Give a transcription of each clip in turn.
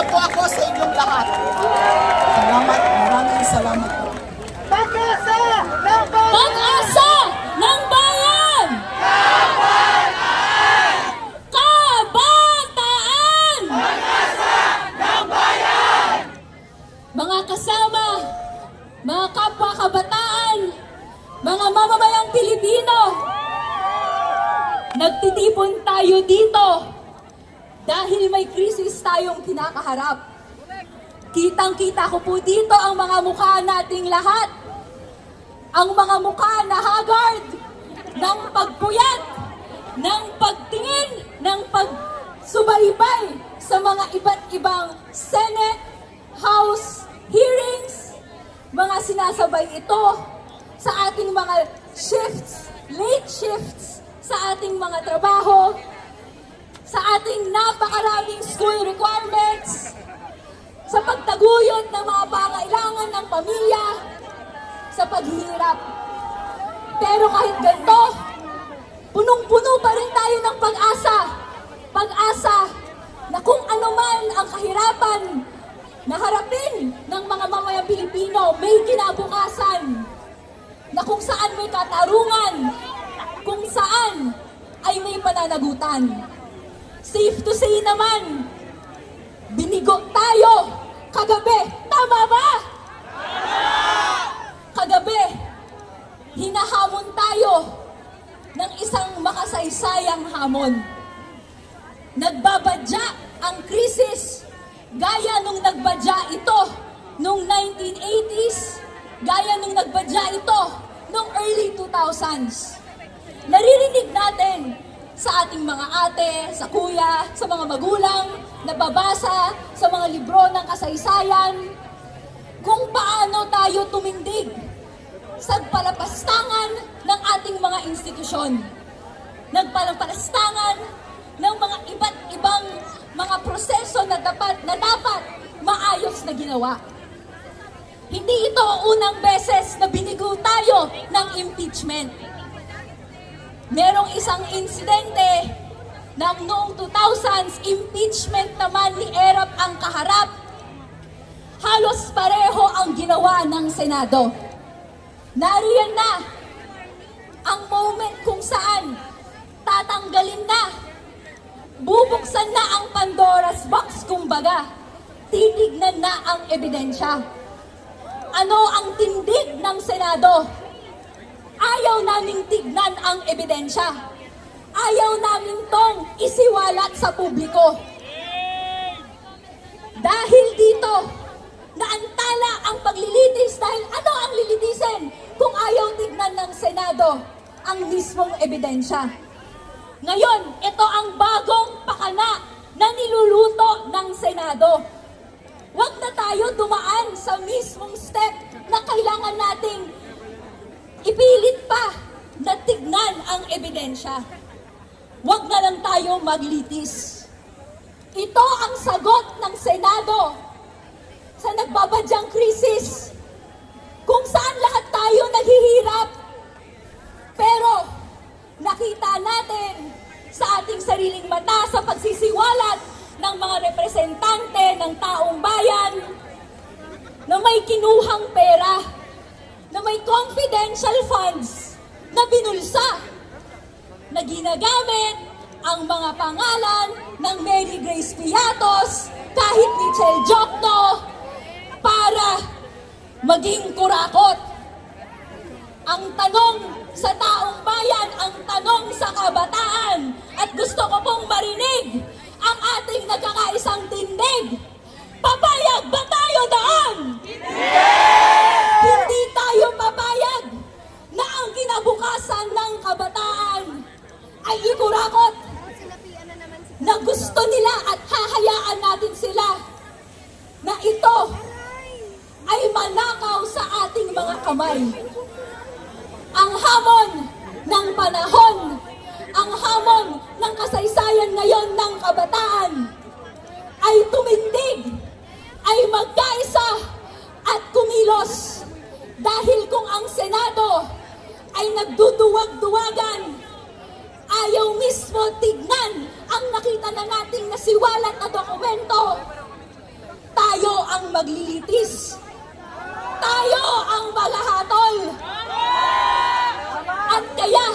na po ako sa inyong lahat. Salamat, maraming salamat po. Pag-asa ng bayan! Pag-asa ng bayan! Kabataan! Pag-asa ng bayan! Mga kasama, mga kapwa kabataan, mga mamamayang Pilipino, nagtitipon tayo dito dahil may krisis tayong kinakaharap. Kitang-kita ko po dito ang mga mukha nating lahat. Ang mga mukha na haggard ng pagpuyat, ng pagtingin, ng pagsubaybay sa mga iba't ibang Senate, House hearings, mga sinasabay ito sa ating mga shifts, late shifts, sa ating mga trabaho, sa ating napakaraming school requirements, sa pagtaguyod ng mga pangailangan ng pamilya, sa paghihirap. Pero kahit ganito, punong-puno pa rin tayo ng pag-asa. Pag-asa na kung ano man ang kahirapan na harapin ng mga mamayang Pilipino, may kinabukasan. Na kung saan may katarungan, kung saan ay may pananagutan. Safe to say naman, binigo tayo kagabi. Tama ba? Kagabi, hinahamon tayo ng isang makasaysayang hamon. Nagbabadya ang krisis gaya nung nagbadya ito nung 1980s, gaya nung nagbadya ito nung early 2000s. Naririnig natin sa ating mga ate, sa kuya, sa mga magulang, nababasa sa mga libro ng kasaysayan, kung paano tayo tumindig sa palapastangan ng ating mga institusyon. Nagpalapastangan ng mga iba't ibang mga proseso na dapat maayos na ginawa. Hindi ito unang beses na binigo tayo ng impeachment. Merong isang insidente na noong 2000s, impeachment naman ni Erap ang kaharap. Halos pareho ang ginawa ng Senado. Nariyan na ang moment kung saan tatanggalin na, bubuksan na ang Pandora's box, kumbaga. Titignan na ang ebidensya. Ano ang tindig ng Senado? Ayaw naming tignan ang ebidensya. Ayaw namin tong isiwalat sa publiko. Dahil dito, naantala ang paglilitis dahil ano ang lilitisin kung ayaw tignan ng Senado ang mismong ebidensya. Ngayon, ito ang bagong pakana na niluluto ng Senado. Huwag na tayo dumaan sa mismong step na kailangan nating ipilit pa na tignan ang ebidensya. Huwag na lang tayo maglitis. Ito ang sagot ng Senado sa nagbabadyang krisis, kung saan lahat tayo naghihirap. Pero nakita natin sa ating sariling mata sa pagsisiwalat ng mga representante ng taong bayan na may kinuhang pera, na may confidential funds na binulsa, na ginagamit ang mga pangalan ng Mary Grace Piatos, kahit Michelle Jokno, para maging kurakot. Ang tanong sa taong bayan, ang tanong sa kabataan, at gusto ko pong marinig ang ating nagkakaisang tindig. Papayag ba tayo doon? Hindi tayo papayag na ang kinabukasan ng kabataan ay ikurakot, na gusto nila at hahayaan natin sila na ito ay manakaw sa ating mga kamay. Ang hamon ng panahon, ang hamon ng kasaysayan ngayon ng kabataan ay tumindig, ay magkaisa at kumilos. Dahil kung ang Senado ay nagduduwag-duwagan, ayaw mismo tignan ang nakita na nating nasiwalat na dokumento, ang maglilitis. Tayo ang maghahatol. At kaya,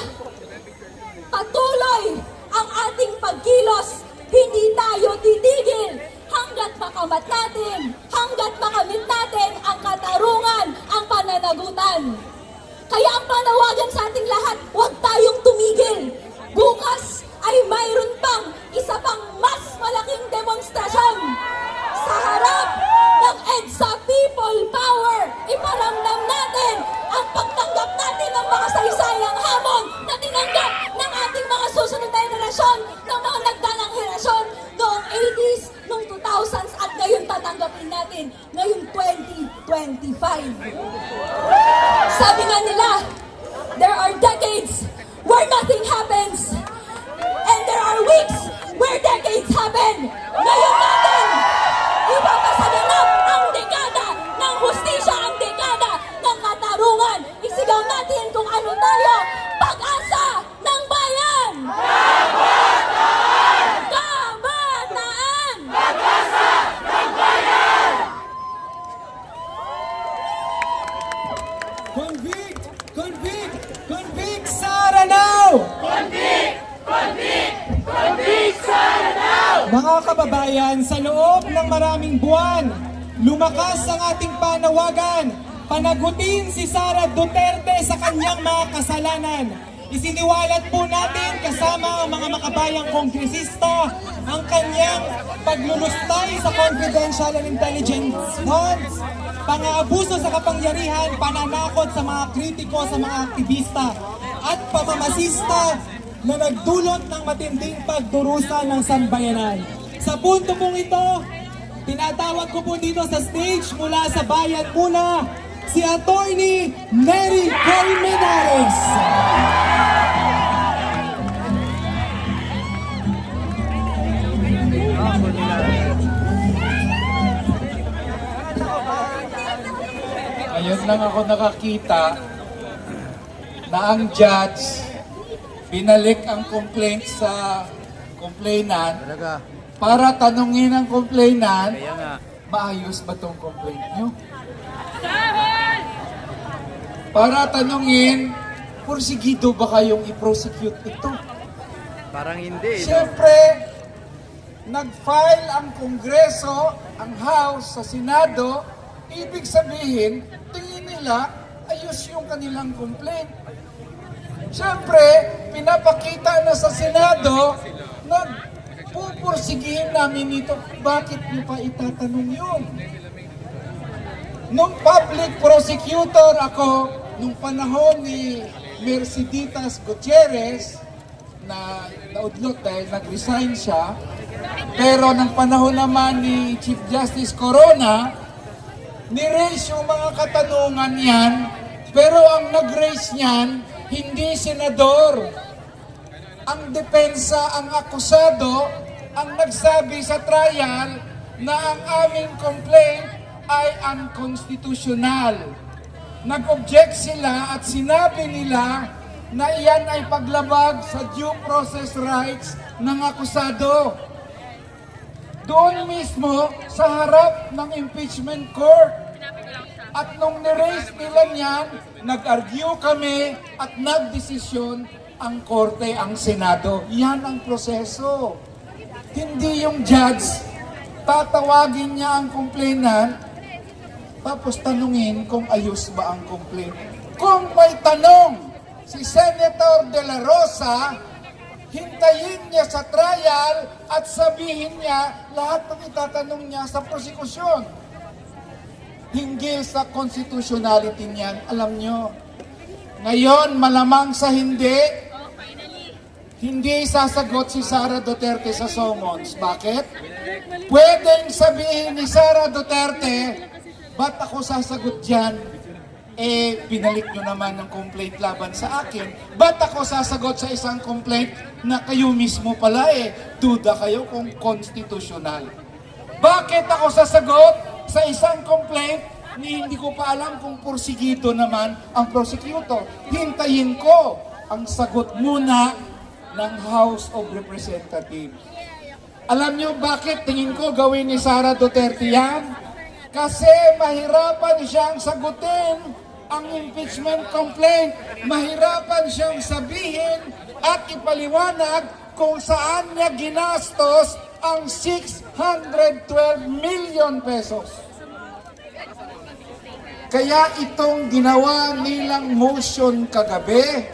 patuloy ang ating pagkilos. Hindi tayo titigil hanggat makamat natin, hanggat makamit natin ang katarungan, ang pananagutan. Kaya ang panawagan sa ating lahat, huwag tayong tumigil. Bukas ay mayroon pang isa pang mas malaking demonstrasyon sa harap ng EDSA People Power. Iparamdam natin ang pagtanggap natin ng makasaysayang hamon na tinanggap ng ating mga susunod na henerasyon, ng mga nagdalang henerasyon noong 80s, noong 2000s at ngayon tatanggapin natin ngayong 2025. Sabi nga nila, there are decades where nothing happens. And there are weeks where decades happen. Ngayon natin, ipapasaganap ang dekada ng hustisya, ang dekada ng katarungan. Isigaw natin kung ano tayo, pag-asa ng bayan! Kabataan! Kabataan! Pag-asa ng bayan! Convict! Convict! Convict Sara now! Mga kababayan, sa loob ng maraming buwan, lumakas ang ating panawagan. Panagutin si Sara Duterte sa kanyang mga kasalanan. Isiniwalat po natin kasama ang mga makabayang kongresista ang kanyang paglulustay sa confidential and intelligence funds, pang-aabuso sa kapangyarihan, pananakot sa mga kritiko, sa mga aktivista, at pamamasista na nagdulot ng matinding pagdurusa ng sambayanan. Sa punto pong ito, tinatawag ko po dito sa stage mula sa bayan muna si Attorney Mary Colmenares. Ngayon lang ako nakakita na ang judge binalik ang complaint sa complainant para tanungin ang complainant, maayos ba tong complaint nyo? Para tanungin, porsigido ba kayong i-prosecute ito? Parang hindi. Siyempre, nag-file ang Kongreso, ang House sa Senado, ibig sabihin, tingin nila, ayos yung kanilang complaint. Siyempre, pinapakita na sa Senado na pupursigihin namin ito. Bakit niyo pa itatanong yun? Nung public prosecutor ako, nung panahon ni Merceditas Gutierrez, na naudlot dahil nag-resign siya, pero ng panahon naman ni Chief Justice Corona, ni-raise yung mga katanungan yan, pero ang nag-raise niyan, hindi senador. Ang depensa, ang akusado, ang nagsabi sa trial na ang aming complaint ay unconstitutional. Nag-object sila at sinabi nila na iyan ay paglabag sa due process rights ng akusado. Doon mismo sa harap ng impeachment court. At nung niraise nila niyan, nag-argue kami at nagdesisyon ang korte, ang Senado. Yan ang proseso. Hindi yung judge, tatawagin niya ang complainant, tapos tanungin kung ayos ba ang complaint. Kung may tanong si Senator De La Rosa, hintayin niya sa trial at sabihin niya lahat ng itatanong niya sa prosekusyon. Hinggil sa constitutionality niyan, alam nyo, ngayon malamang sa hindi sasagot si Sara Duterte sa summons. Bakit? Pwedeng sabihin ni Sara Duterte, ba't ako sasagot dyan? Pinalik nyo naman ng complaint laban sa akin. Ba't ako sasagot sa isang complaint na kayo mismo pala duda kayo kung constitutional? Bakit ako sasagot sa isang complaint ni hindi ko pa alam kung porsigido naman ang prosecutor? Hintayin ko ang sagot muna ng House of Representatives. Alam nyo bakit tingin ko gawin ni Sara Duterte yan? Kasi mahirapan siyang sagutin ang impeachment complaint. Mahirapan siyang sabihin at ipaliwanag kung saan niya ginastos ang 612 million pesos. Kaya itong ginawa nilang motion kagabi,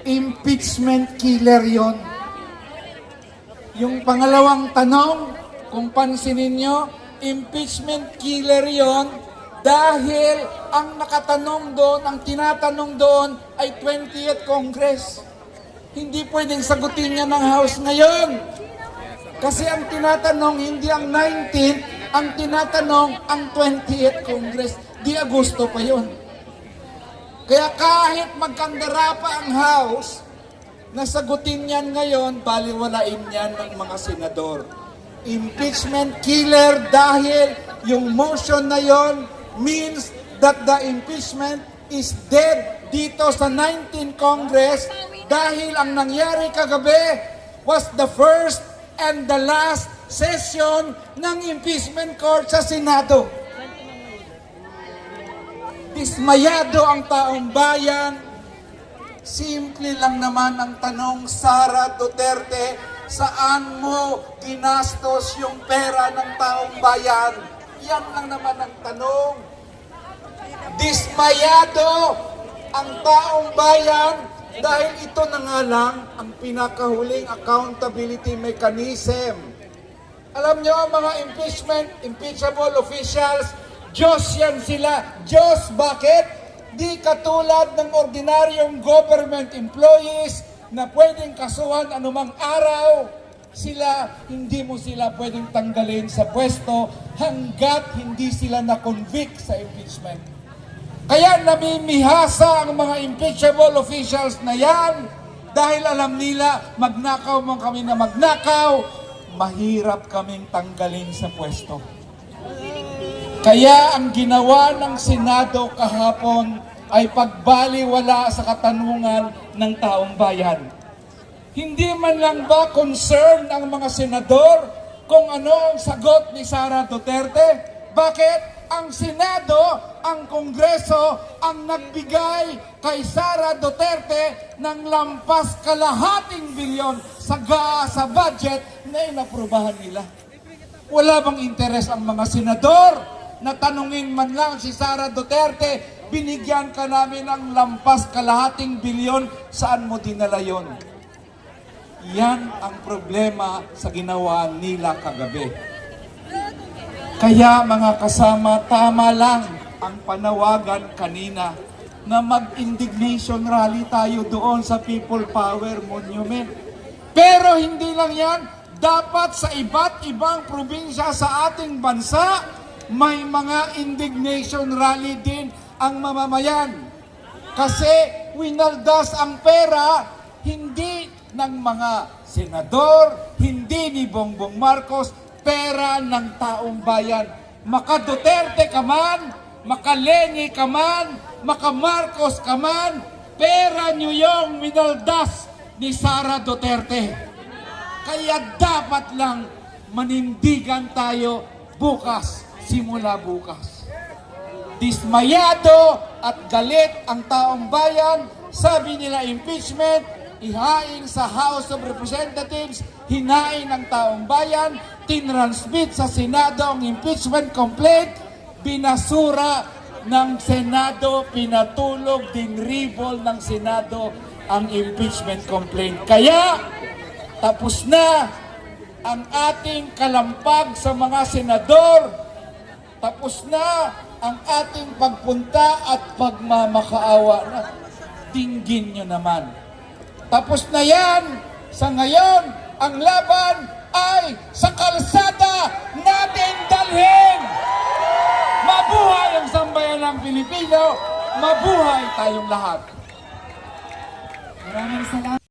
impeachment killer yon. Yung pangalawang tanong, kung pansinin nyo, impeachment killer yon dahil ang nakatanong doon, ang tinatanong doon ay 20th Congress. Hindi pwedeng sagutin niya ng House ngayon. Kasi ang tinatanong hindi ang 19th, ang tinatanong ang 20th Congress. Di Agosto pa yon. Kaya kahit magkandara pa ang House, nasagutin yan ngayon, baliwalain yan ng mga senador. Impeachment killer dahil yung motion na yon means that the impeachment is dead dito sa 19th Congress dahil ang nangyari kagabi was the first and the last session ng impeachment court sa Senado. Dismayado ang taong bayan. Simple lang naman ang tanong, Sara Duterte, saan mo ginastos yung pera ng taong bayan? Yan lang naman ang tanong. Dismayado ang taong bayan dahil ito na nga lang ang pinakahuling accountability mechanism. Alam nyo, mga impeachable officials, Diyos yan sila. Diyos, bakit? Di katulad ng ordinaryong government employees na pwedeng kasuhan anumang araw. Hindi mo sila pwedeng tanggalin sa pwesto hanggat hindi sila na-convict sa impeachment. Kaya namimihasa ang mga impeachable officials na yan dahil alam nila, magnakaw mo kami na magnakaw, mahirap kaming tanggalin sa pwesto. Kaya ang ginawa ng Senado kahapon ay pagbaliwala sa katanungan ng taong bayan. Hindi man lang ba concern ang mga senador kung ano ang sagot ni Sara Duterte? Bakit? Ang Senado, ang Kongreso, ang nagbigay kay Sara Duterte ng lampas kalahating bilyon sa budget na inaprubahan nila. Wala bang interes ang mga senador na tanungin man lang si Sara Duterte, binigyan ka namin ng lampas kalahating bilyon, saan mo dinala yon? Yan ang problema sa ginawa nila kagabi. Kaya mga kasama, tama lang ang panawagan kanina na mag-indignation rally tayo doon sa People Power Monument. Pero hindi lang yan, dapat sa iba't ibang probinsya sa ating bansa, may mga indignation rally din ang mamamayan. Kasi winaldas ang pera, hindi ng mga senador, hindi ni Bongbong Marcos, pera ng taong bayan. Maka Duterte ka man, maka Leni ka man, maka Marcos ka man, pera nyo yung minaldas ni Sara Duterte. Kaya dapat lang manindigan tayo bukas, simula bukas. Dismayado at galit ang taong bayan, sabi nila impeachment, ihain sa House of Representatives, hinain ng taong bayan, tinransmit sa Senado ang impeachment complaint, binasura ng Senado, pinatulog, dinribol ng Senado ang impeachment complaint. Kaya, tapos na ang ating kalampag sa mga senador, tapos na ang ating pagpunta at pagmamakaawa na. Dinggin nyo naman. Tapos na yan. Sa ngayon, ang laban ay sa kalsada natin dalhin. Mabuhay ang sambayanang Pilipino. Mabuhay tayong lahat. Maraming salamat.